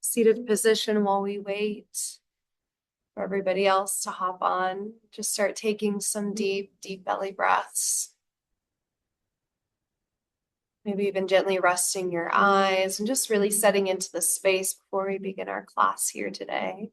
seated position while we wait for everybody else to hop on. Just start taking some deep, deep belly breaths. Maybe even gently resting your eyes and just really setting into the space before we begin our class here today.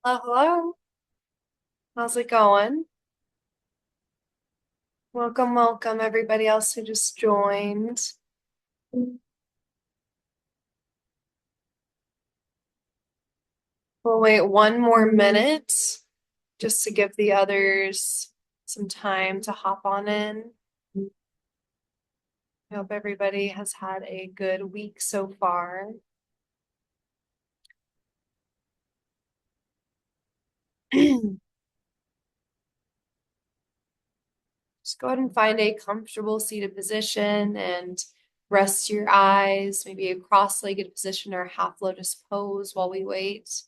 Hello, hello. How's it going? Welcome, welcome, everybody else who just joined. We'll wait one more minute just to give the others some time to hop on in. I hope everybody has had a good week so far. Just go ahead and find a comfortable seated position and rest your eyes, maybe a cross-legged position or half lotus pose while we wait.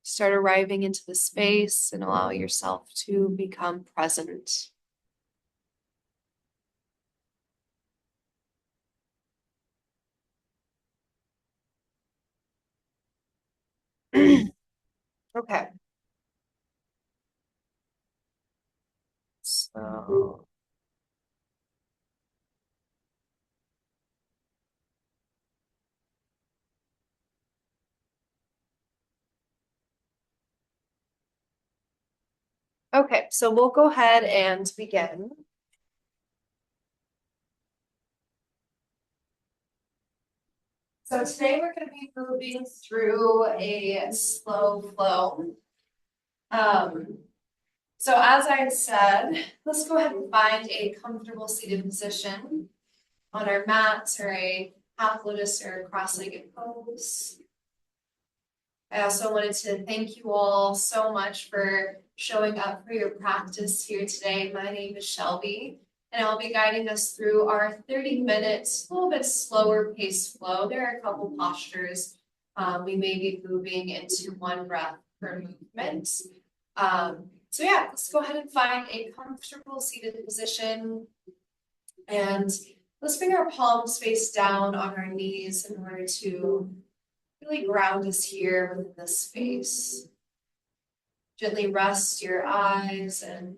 Start arriving into the space and allow yourself to become present. Okay. So okay, so we'll go ahead and begin. So today we're going to be moving through a slow flow. So as I said, let's go ahead and find a comfortable seated position on our mats or a half lotus or cross-legged pose. I also wanted to thank you all so much for showing up for your practice here today. My name is Shelby, and I'll be guiding us through our 30-minute, a little bit slower pace flow. There are a couple postures. We may be moving into one breath per movement. So yeah, let's go ahead and find a comfortable seated position. And let's bring our palms face down on our knees in order to really ground us here within this space. Gently rest your eyes and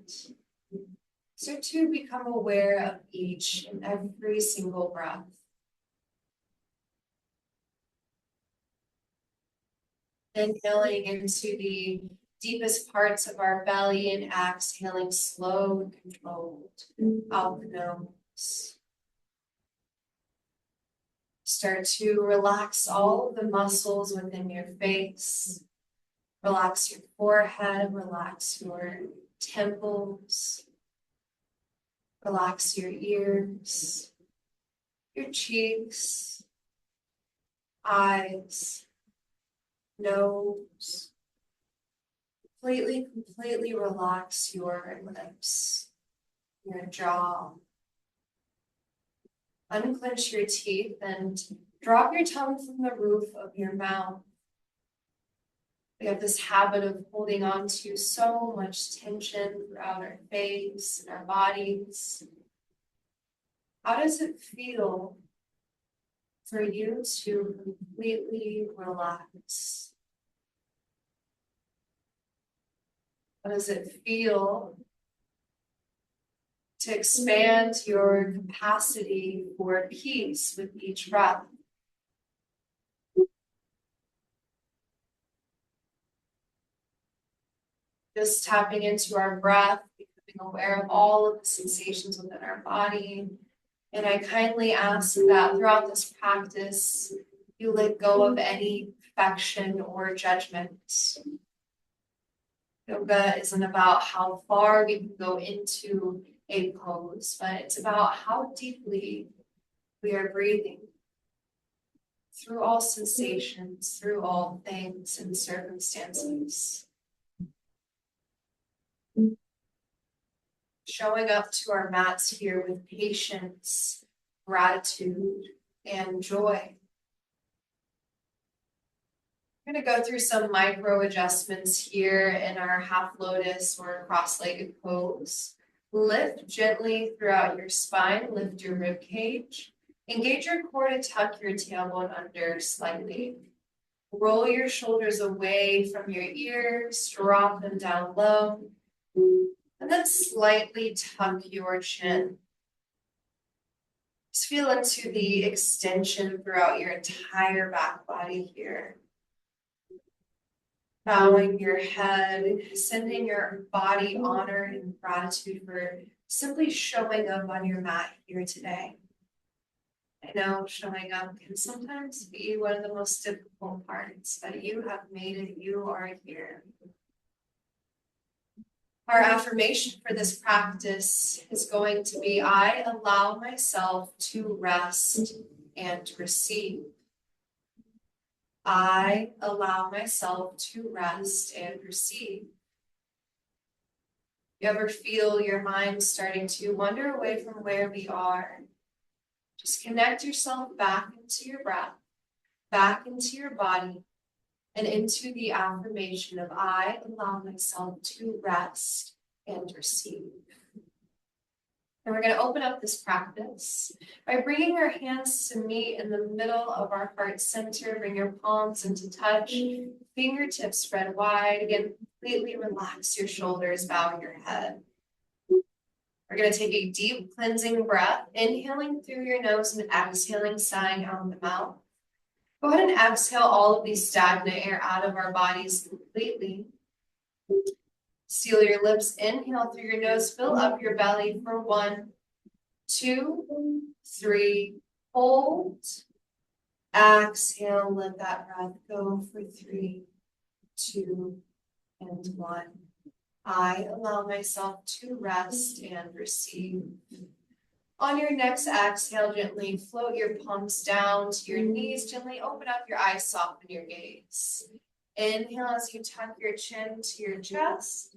start to become aware of each and every single breath. Inhaling into the deepest parts of our belly and exhaling slow and controlled out the nose. Start to relax all of the muscles within your face. Relax your forehead, relax your temples, relax your ears, your cheeks, eyes, nose. Completely relax your lips, your jaw. Unclench your teeth and drop your tongue from the roof of your mouth. We have this habit of holding on to so much tension throughout our face and our bodies. How does it feel for you to completely relax? How does it feel to expand your capacity for peace with each breath? Just tapping into our breath, becoming aware of all of the sensations within our body. And I kindly ask that throughout this practice, you let go of any perfection or judgment. Yoga isn't about how far we can go into a pose, but it's about how deeply we are breathing through all sensations, through all things and circumstances. Showing up to our mats here with patience, gratitude, and joy. We're going to go through some micro adjustments here in our half lotus or cross-legged pose. Lift gently throughout your spine, lift your rib cage. Engage your core to tuck your tailbone under slightly. Roll your shoulders away from your ears, drop them down low, and then slightly tuck your chin. Just feel into the extension throughout your entire back body here. Bowing your head, sending your body honor and gratitude for simply showing up on your mat here today. I know showing up can sometimes be one of the most difficult parts, but you have made it, you are here. Our affirmation for this practice is going to be, I allow myself to rest and receive. I allow myself to rest and receive. You ever feel your mind starting to wander away from where we are? Just connect yourself back into your breath, back into your body, and into the affirmation of I allow myself to rest and receive. And we're going to open up this practice by bringing our hands to meet in the middle of our heart center. Bring your palms into touch, fingertips spread wide. Again, completely relax your shoulders, bow your head. We're going to take a deep cleansing breath, inhaling through your nose and exhaling, sighing out the mouth. Go ahead and exhale all of the stagnant air out of our bodies completely. Seal your lips, inhale through your nose, fill up your belly for 1, 2, 3, hold. Exhale, let that breath go for 3, 2, and 1. I allow myself to rest and receive. On your next exhale, gently float your palms down to your knees, gently open up your eyes, soften your gaze. Inhale as you tuck your chin to your chest.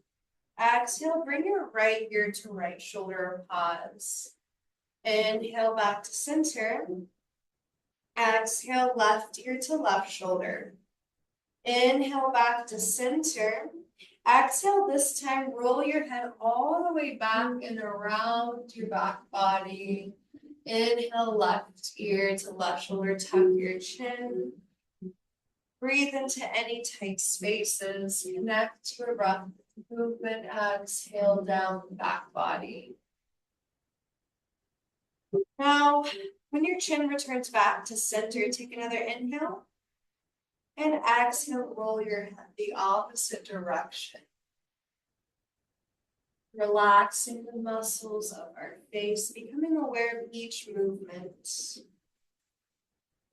Exhale, bring your right ear to right shoulder, pause. Inhale back to center. Exhale, left ear to left shoulder. Inhale back to center. Exhale, this time roll your head all the way back and around your back body. Inhale, left ear to left shoulder, tuck your chin. Breathe into any tight spaces. Connect to your breath. Movement, exhale down the back body. Now, when your chin returns back to center, take another inhale. And exhale, roll your head the opposite direction. Relaxing the muscles of our face, becoming aware of each movement.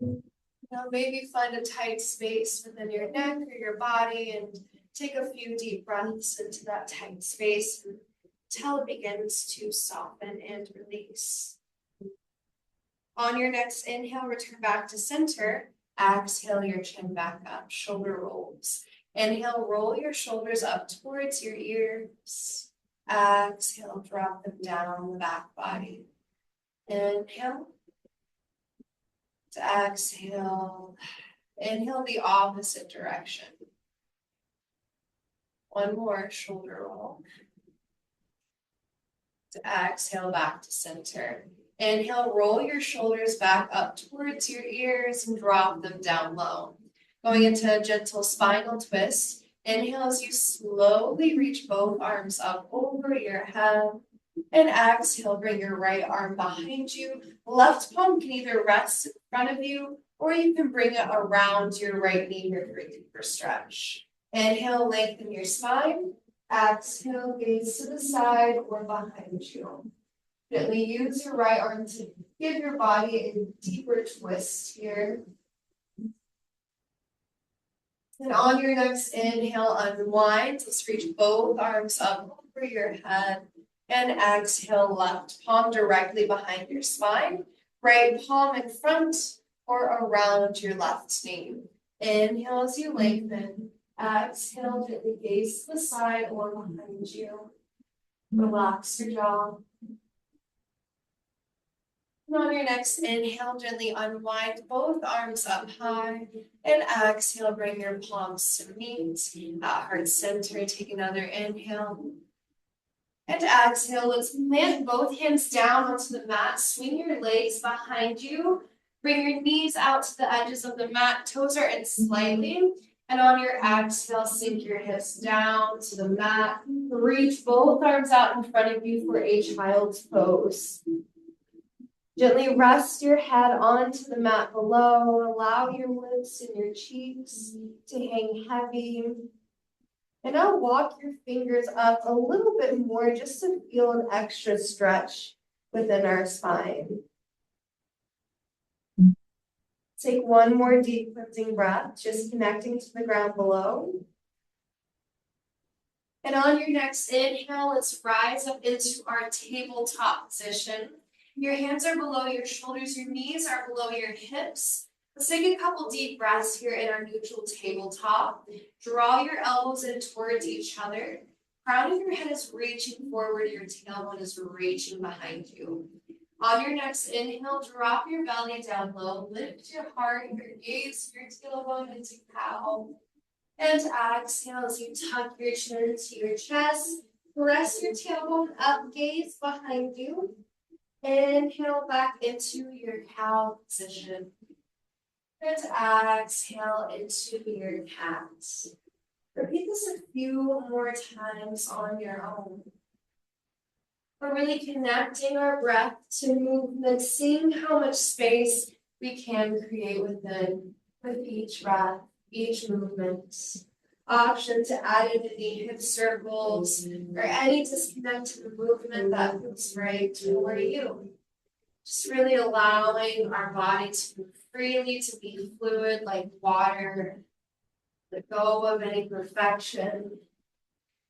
Now maybe find a tight space within your neck or your body and take a few deep breaths into that tight space until it begins to soften and release. On your next inhale, return back to center. Exhale your chin back up, shoulder rolls. Inhale, roll your shoulders up towards your ears. Exhale, drop them down the back body. Inhale. To exhale. Inhale the opposite direction. One more, shoulder roll. To exhale back to center. Inhale, roll your shoulders back up towards your ears and drop them down low. Going into a gentle spinal twist. Inhale as you slowly reach both arms up over your head. And exhale, bring your right arm behind you. Left palm can either rest in front of you, or you can bring it around your right knee here for a deeper stretch. Inhale, lengthen your spine. Exhale, gaze to the side or behind you. Gently use your right arm to give your body a deeper twist here. And on your next inhale, unwind. Let's reach both arms up over your head. And exhale, left palm directly behind your spine. Right palm in front or around your left knee. Inhale as you lengthen. Exhale, gently gaze to the side or behind you. Relax your jaw. And on your next inhale, gently unwind both arms up high. And exhale, bring your palms to meet at heart center. Take another inhale. And exhale, let's plant both hands down onto the mat. Swing your legs behind you. Bring your knees out to the edges of the mat. Toes are in slightly. And on your exhale, sink your hips down to the mat. Reach both arms out in front of you for a child's pose. Gently rest your head onto the mat below. Allow your lips and your cheeks to hang heavy. And now walk your fingers up a little bit more just to feel an extra stretch within our spine. Take one more deep cleansing breath, just connecting to the ground below. And on your next inhale, let's rise up into our tabletop position. Your hands are below your shoulders, your knees are below your hips. Let's take a couple deep breaths here in our neutral tabletop. Draw your elbows in towards each other. Crown of your head is reaching forward, your tailbone is reaching behind you. On your next inhale, drop your belly down low, lift your heart, your gaze, your tailbone into cow. And exhale as you tuck your chin to your chest. Press your tailbone up, gaze behind you. Inhale back into your cow position. And exhale into your cat. Repeat this a few more times on your own. We're really connecting our breath to movement, seeing how much space we can create within with each breath, each movement. Option to add in any hip circles or any disconnect to the movement that feels right for you. Just really allowing our body to move freely, to be fluid like water, let go of any perfection.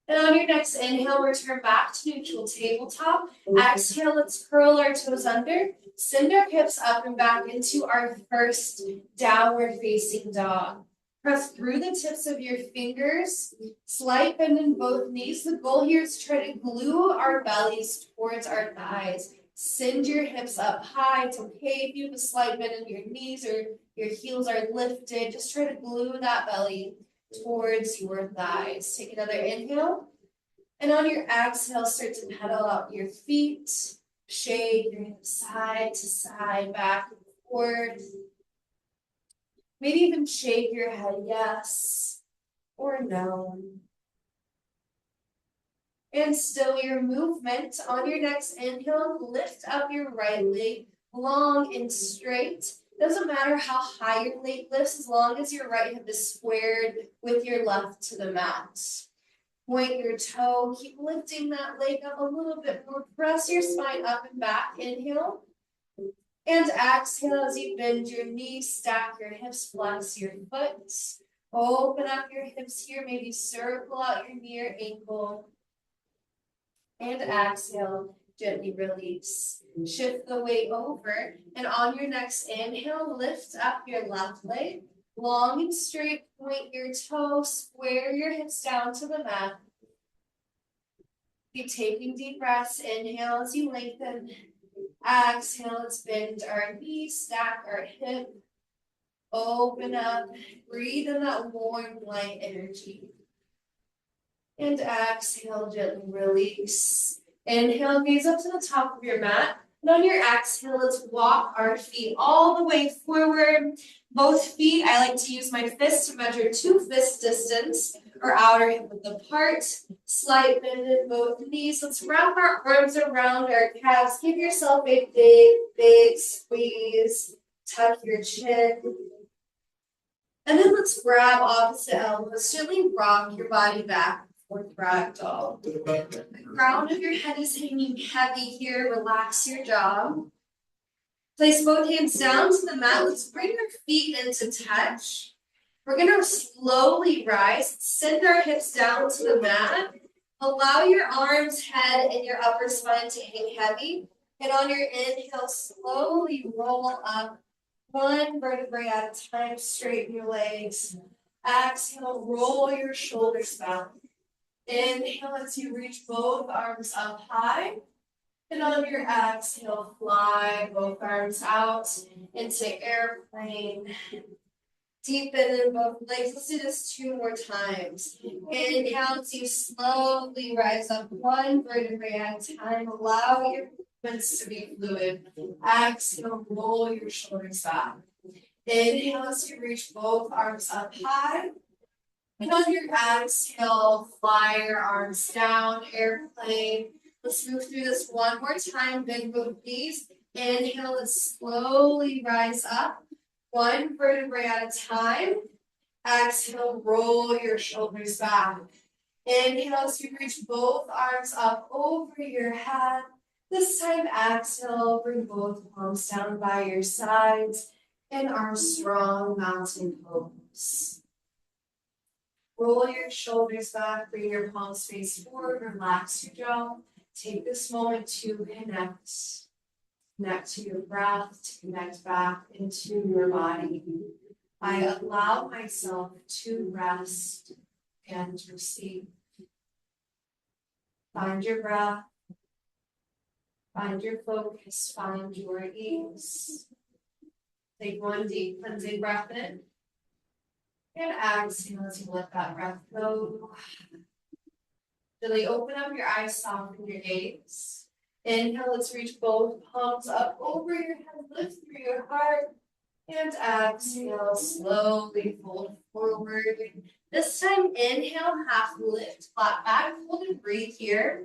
And on your next inhale, return back to neutral tabletop. Exhale, let's curl our toes under, send our hips up and back into our first downward facing dog. Press through the tips of your fingers, slight bend in both knees. The goal here is to try to glue our bellies towards our thighs. Send your hips up high. It's okay if you have a slight bend in your knees or your heels are lifted. Just try to glue that belly towards your thighs. Take another inhale. And on your exhale, start to pedal out your feet. Shake your hips side to side, back and forth. Maybe even shake your head yes or no. And still your movement. On your next inhale, lift up your right leg long and straight. Doesn't matter how high your leg lifts as long as your right hip is squared with your left to the mat. Point your toe, keep lifting that leg up a little bit more. Press your spine up and back, inhale. And exhale as you bend your knees, stack your hips, flex your foot. Open up your hips here, maybe circle out your near ankle. And exhale, gently release. Shift the weight over, and on your next inhale, lift up your left leg. Long and straight, point your toes, square your hips down to the mat. Keep taking deep breaths. Inhale as you lengthen. Exhale, let's bend our knees, stack our hip. Open up, breathe in that warm, light energy. And exhale, gently release. Inhale, gaze up to the top of your mat. And on your exhale, let's walk our feet all the way forward. Both feet, I like to use my fist to measure 2 fist distance or outer hip width apart. Slight bend in both knees. Let's wrap our arms around our calves. Give yourself a big, big squeeze. Tuck your chin. And then let's grab opposite elbows. Gently rock your body back. Fourth ragdoll. The crown of your head is hanging heavy here. Relax your jaw. Place both hands down to the mat. Let's bring our feet into touch. We're gonna slowly rise, send our hips down to the mat. Allow your arms, head, and your upper spine to hang heavy. And on your inhale, slowly roll up one vertebrae at a time, straighten your legs. Exhale, roll your shoulders back. Inhale as you reach both arms up high. And on your exhale, fly both arms out into airplane. Deepen in both legs. Let's do this 2 more times. Inhale as you slowly rise up one vertebrae at a time. Allow your movements to be fluid. Exhale, roll your shoulders back. Inhale as you reach both arms up high. And on your exhale, fly your arms down, airplane. Let's move through this one more time. Bend both knees. Inhale, let's slowly rise up. One vertebrae at a time. Exhale, roll your shoulders back. Inhale as you reach both arms up over your head. This time, exhale, bring both palms down by your sides in our strong mountain pose. Roll your shoulders back, bring your palms face forward, relax your jaw. Take this moment to connect. Connect to your breath, to connect back into your body. I allow myself to rest and receive. Find your breath. Find your focus. Find your ease. Take one deep cleansing breath in. And exhale as you let that breath go. Really open up your eyes, soften your gaze. Inhale, let's reach both palms up over your head, lift through your heart. And exhale, slowly fold forward. This time, inhale, half lift, flat back, hold and breathe here.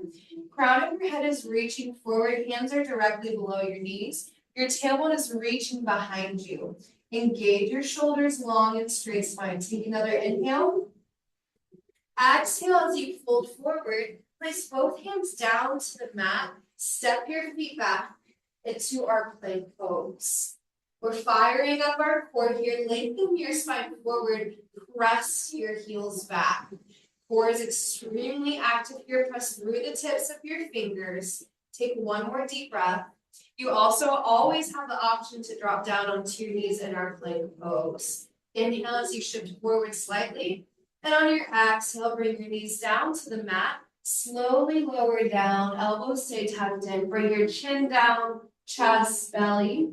Crown of your head is reaching forward, hands are directly below your knees. Your tailbone is reaching behind you. Engage your shoulders long and straight spine. Take another inhale. Exhale as you fold forward. Place both hands down to the mat. Step your feet back into our plank pose. We're firing up our core here. Lengthen your spine forward. Press your heels back. Core is extremely active here. Press through the tips of your fingers. Take one more deep breath. You also always have the option to drop down onto your knees in our plank pose. Inhale as you shift forward slightly. And on your exhale, bring your knees down to the mat. Slowly lower down, elbows stay tucked in. Bring your chin down, chest, belly.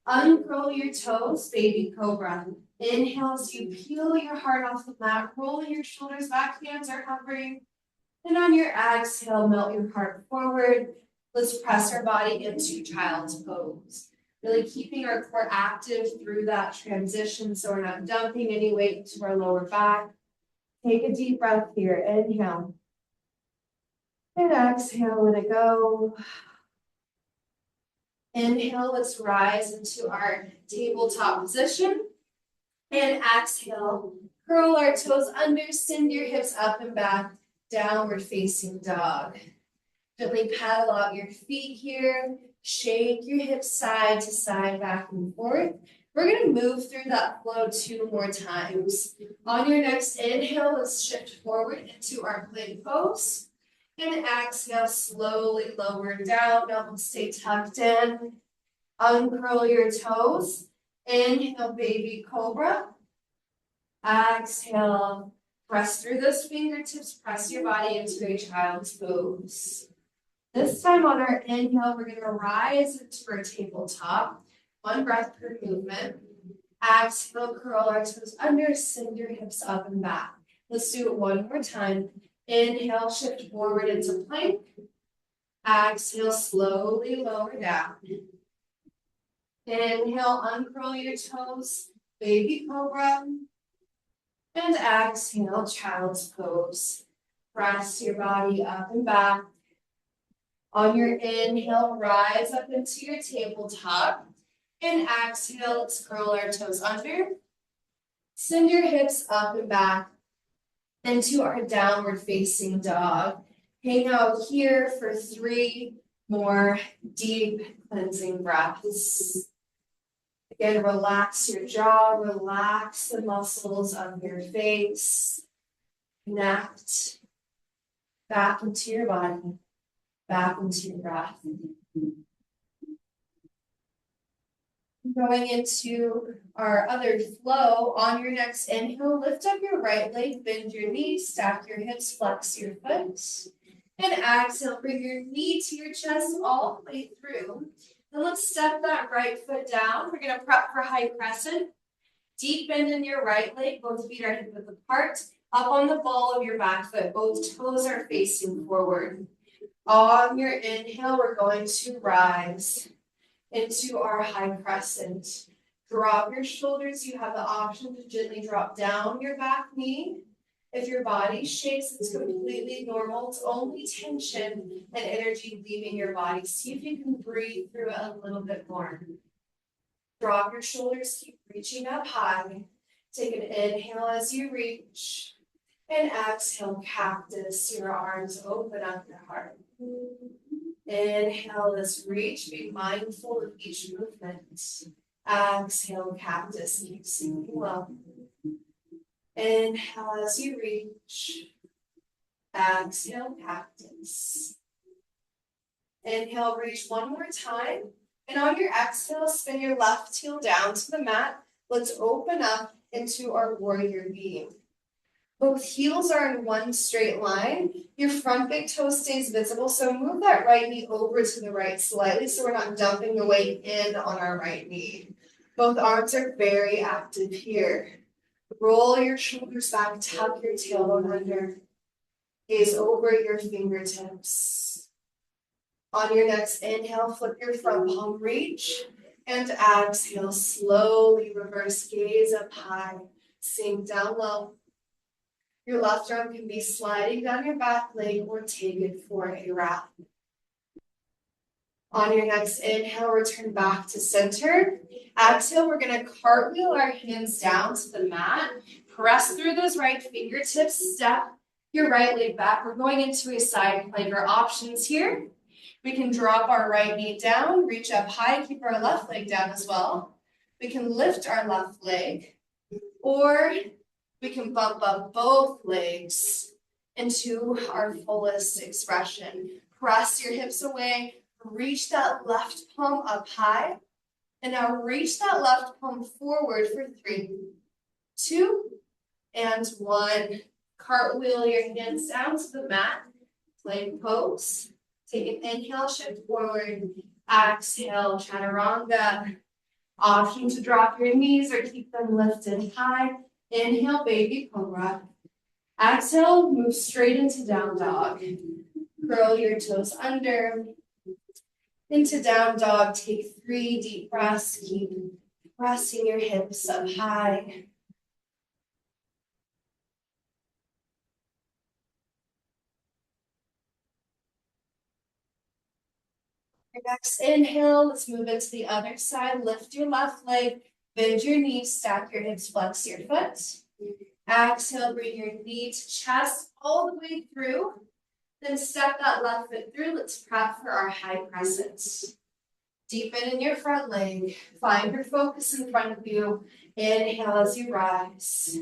Uncurl your toes, baby cobra. Inhale as you peel your heart off the mat. Roll your shoulders back, hands are hovering. And on your exhale, melt your heart forward. Let's press our body into child's pose. Really keeping our core active through that transition so we're not dumping any weight into our lower back. Take a deep breath here. Inhale. And exhale, let it go. Inhale, let's rise into our tabletop position. And exhale, curl our toes under, send your hips up and back, downward facing dog. Gently paddle out your feet here. Shake your hips side to side, back and forth. We're going to move through that flow 2 more times. On your next inhale, let's shift forward into our plank pose. And exhale, slowly lower down. Elbows stay tucked in. Uncurl your toes. Inhale, baby cobra. Exhale, press through those fingertips. Press your body into a child's pose. This time on our inhale, we're going to rise into our tabletop. 1 breath per movement. Exhale, curl our toes under, send your hips up and back. Let's do it 1 more time. Inhale, shift forward into plank. Exhale, slowly lower down. Inhale, uncurl your toes, baby cobra. And exhale, child's pose. Press your body up and back. On your inhale, rise up into your tabletop. And exhale, let's curl our toes under. Send your hips up and back into our downward facing dog. Hang out here for 3 more deep cleansing breaths. Again, relax your jaw, relax the muscles of your face. Connect back into your body, back into your breath. Going into our other flow, on your next inhale, lift up your right leg, bend your knees, stack your hips, flex your foot. And exhale, bring your knee to your chest all the way through. Then let's step that right foot down. We're gonna prep for high crescent. Deep bend in your right leg, both feet are hip width apart. Up on the ball of your back foot, both toes are facing forward. On your inhale, we're going to rise into our high crescent. Drop your shoulders. You have the option to gently drop down your back knee. If your body shakes, it's completely normal. It's only tension and energy leaving your body. See if you can breathe through it a little bit more. Drop your shoulders, keep reaching up high. Take an inhale as you reach. And exhale, cactus. Your arms open up your heart. Inhale, let's reach. Be mindful of each movement. Exhale, cactus. Keep sinking low. Inhale as you reach. Exhale, cactus. Inhale, reach one more time. And on your exhale, spin your left heel down to the mat. Let's open up into our warrior being. Both heels are in one straight line. Your front big toe stays visible, so move that right knee over to the right slightly so we're not dumping the weight in on our right knee. Both arms are very active here. Roll your shoulders back, tuck your tailbone under. Gaze over your fingertips. On your next inhale, flip your front palm, reach, and exhale, slowly reverse gaze up high, sink down low. Your left arm can be sliding down your back leg or take it for a wrap. On your next inhale, return back to center. Exhale, we're gonna cartwheel our hands down to the mat. Press through those right fingertips, step your right leg back. We're going into a side plank. Our options here. We can drop our right knee down, reach up high, keep our left leg down as well. We can lift our left leg, or we can bump up both legs into our fullest expression. Press your hips away, reach that left palm up high, and now reach that left palm forward for 3, 2, and 1. Cartwheel your hands down to the mat, plank pose. Take an inhale, shift forward. Exhale, chaturanga. Option to drop your knees or keep them lifted high. Inhale, baby cobra. Exhale, move straight into down dog. Curl your toes under. Into down dog, take 3 deep breaths. Keep pressing your hips up high. Your next inhale, let's move into the other side. Lift your left leg, bend your knees, stack your hips, flex your foot. Exhale, bring your knee to chest all the way through. Then step that left foot through. Let's prep for our high crescent. Deepen in your front leg. Find your focus in front of you. Inhale as you rise.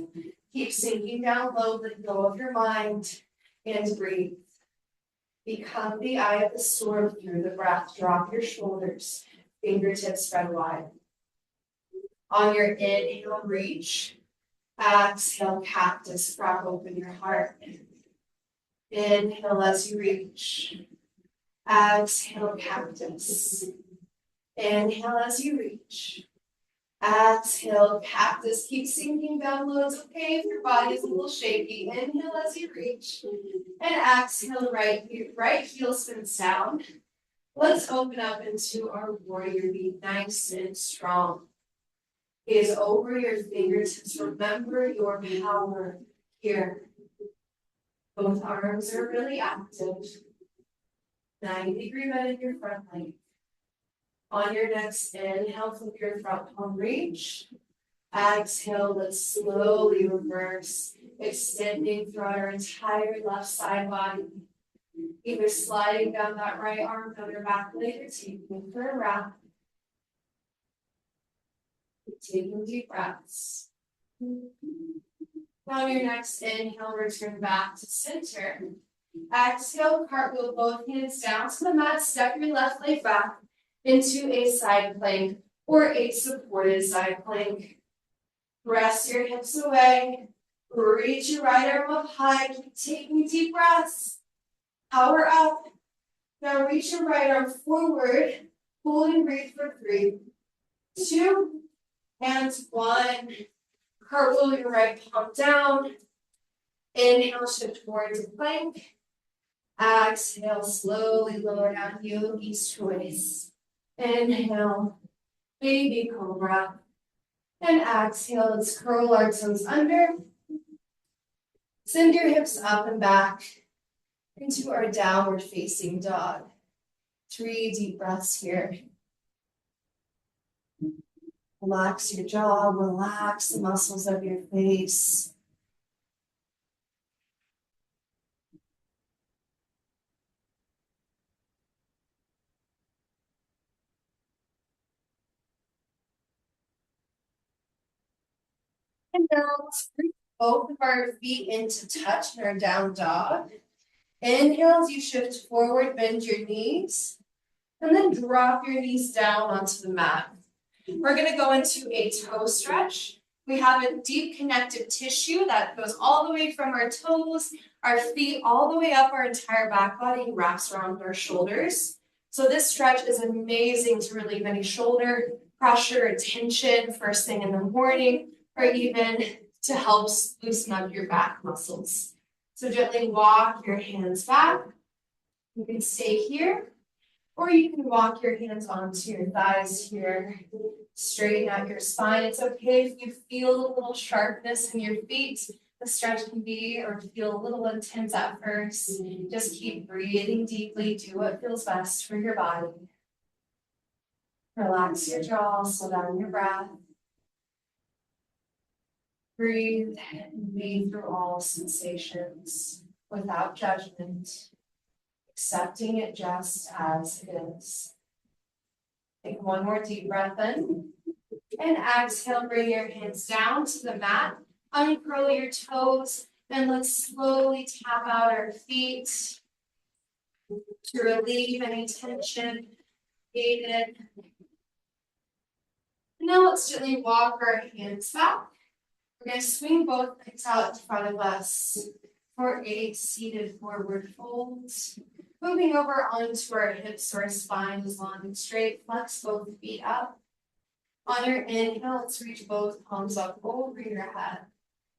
Keep sinking down low, let go of your mind, and breathe. Become the eye of the storm through the breath. Drop your shoulders, fingertips spread wide. On your inhale, reach. Exhale, cactus, crack open your heart. Inhale as you reach. Exhale, cactus. Inhale as you reach. Exhale, cactus. Keep sinking down low. It's okay if your body is a little shaky. Inhale as you reach. And exhale, right heel spins down. Let's open up into our warrior. Be nice and strong. Gaze over your fingertips. Remember your power here. Both arms are really active. 90-degree bend in your front leg. On your next inhale, flip your front palm, reach. Exhale, let's slowly reverse, extending throughout our entire left side body. Either sliding down that right arm, down your back leg, or taking it for a wrap. Taking deep breaths. Now, your next inhale, return back to center. Exhale, cartwheel both hands down to the mat. Step your left leg back into a side plank or a supported side plank. Rest your hips away. Reach your right arm up high. Keep taking deep breaths. Power up. Now reach your right arm forward. Hold and breathe for 3, 2, and 1. Cartwheel your right palm down. Inhale, shift forward to plank. Exhale, slowly lower down, yogi's choice. Inhale, baby cobra. And exhale, let's curl our toes under. Send your hips up and back into our downward facing dog. 3 deep breaths here. Relax your jaw, relax the muscles of your face. And now let's bring both of our feet into touch in our down dog. Inhale as you shift forward, bend your knees, and then drop your knees down onto the mat. We're going to go into a toe stretch. We have a deep connective tissue that goes all the way from our toes, our feet, all the way up our entire back body and wraps around our shoulders. So this stretch is amazing to relieve any shoulder pressure or tension first thing in the morning, or even to help loosen up your back muscles. So gently walk your hands back. You can stay here, or you can walk your hands onto your thighs here. Straighten out your spine. It's okay if you feel a little sharpness in your feet. The stretch can be or feel a little intense at first. Just keep breathing deeply. Do what feels best for your body. Relax your jaw, slow down your breath. Breathe and be through all sensations without judgment, accepting it just as it is. Take one more deep breath in. And exhale, bring your hands down to the mat. Uncurl your toes. And let's slowly tap out our feet to relieve any tension created. And now let's gently walk our hands back. We're going to swing both legs out in front of us for a seated forward fold. Moving over onto our hips so our spine is long and straight. Flex both feet up. On your inhale, let's reach both palms up over your head.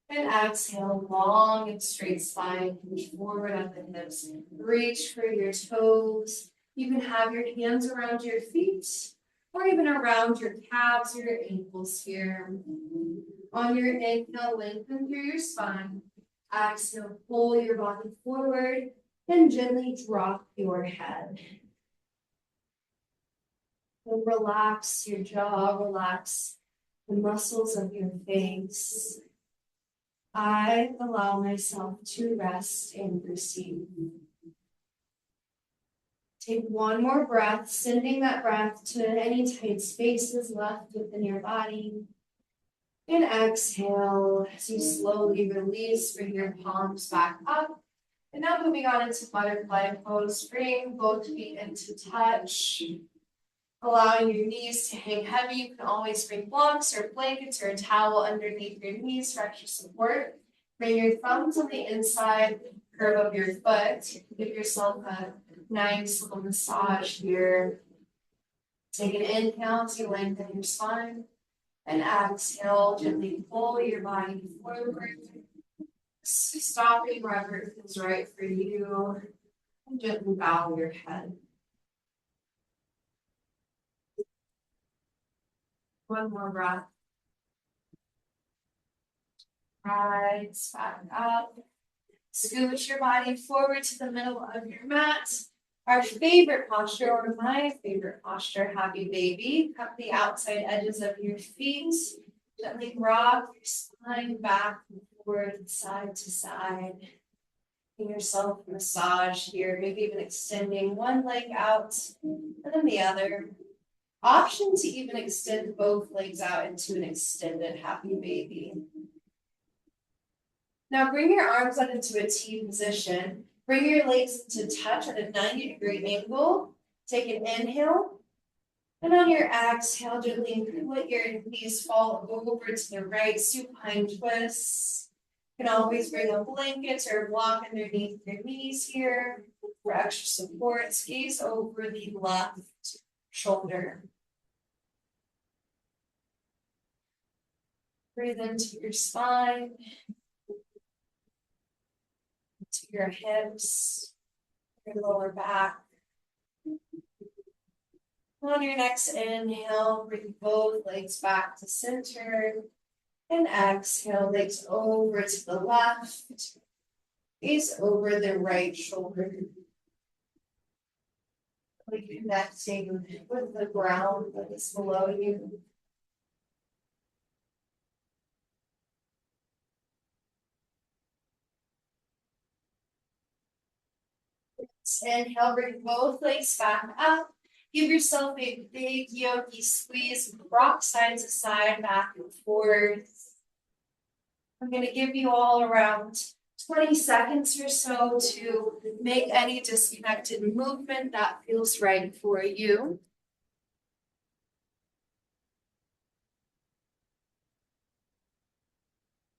And exhale, long and straight spine. Reach forward at the hips. Reach for your toes. You can have your hands around your feet or even around your calves or your ankles here. On your inhale, lengthen through your spine. Exhale, pull your body forward and gently drop your head. And relax your jaw, relax the muscles of your face. I allow myself to rest and receive. Take one more breath, sending that breath to any tight spaces left within your body. And exhale as you slowly release, bring your palms back up. And now moving on into butterfly pose, bring both feet into touch. Allowing your knees to hang heavy. You can always bring blocks or blankets or a towel underneath your knees for extra support. Bring your thumbs on the inside curve of your foot. Give yourself a nice little massage here. Take an inhale to lengthen your spine. And exhale, gently pull your body forward. Stopping wherever it feels right for you. And gently bow your head. One more breath. Rise back up. Scooch your body forward to the middle of your mat. Our favorite posture, or my favorite posture, happy baby. Cup the outside edges of your feet. Gently rock your spine back and forward, side to side. Give yourself a massage here, maybe even extending one leg out and then the other. Option to even extend both legs out into an extended happy baby. Now bring your arms up into a T position. Bring your legs into touch at a 90-degree angle. Take an inhale. And on your exhale, gently let your knees fall over to the right, supine twist. You can always bring a blanket or a block underneath your knees here for extra support. Gaze over the left shoulder. Breathe into your spine, to your hips, your lower back. On your next inhale, bring both legs back to center. And exhale, legs over to the left. Gaze over the right shoulder. Connecting with the ground that is below you. Inhale, bring both legs back up. Give yourself a big yogi squeeze, rock side to side, back and forth. I'm going to give you all around 20 seconds or so to make any disconnected movement that feels right for you.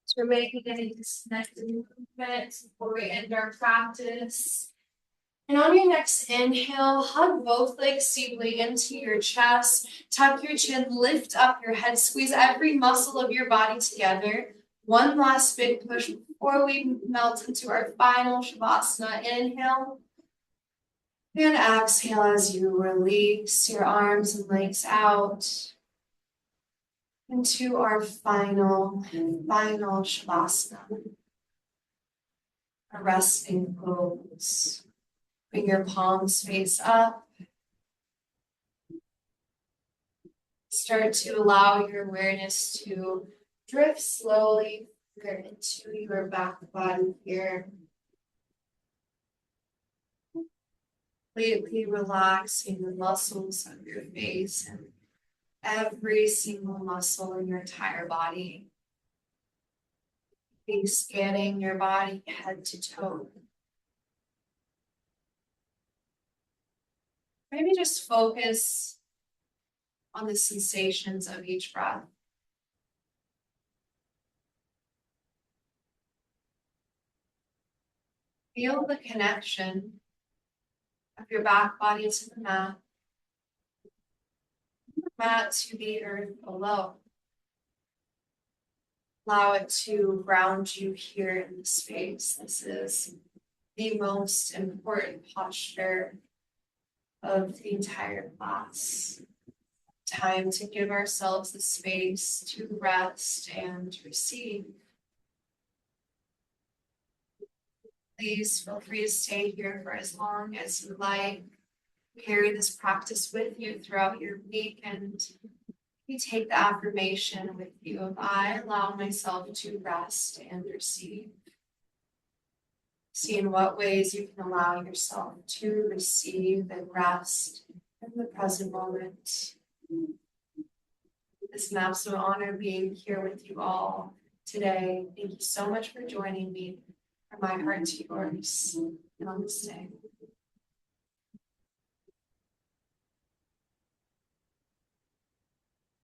So we're making any disconnected movement before we end our practice. And on your next inhale, hug both legs deeply into your chest, tuck your chin, lift up your head, squeeze every muscle of your body together. One last big push before we melt into our final Shavasana. Inhale. And exhale as you release your arms and legs out into our final Shavasana. A resting pose. Bring your palms face up. Start to allow your awareness to drift slowly into your back body here. Completely relaxing the muscles of your face and every single muscle in your entire body. Be scanning your body head to toe. Maybe just focus on the sensations of each breath. Feel the connection of your back body to the mat to the earth below. Allow it to ground you here in the space. This is the most important posture of the entire class. Time to give ourselves the space to rest and receive. Please feel free to stay here for as long as you like. Carry this practice with you throughout your week, and you take the affirmation with you of I allow myself to rest and receive. See in what ways you can allow yourself to receive and rest in the present moment. It's an absolute honor being here with you all today. Thank you so much for joining me. From my heart to yours. Namaste.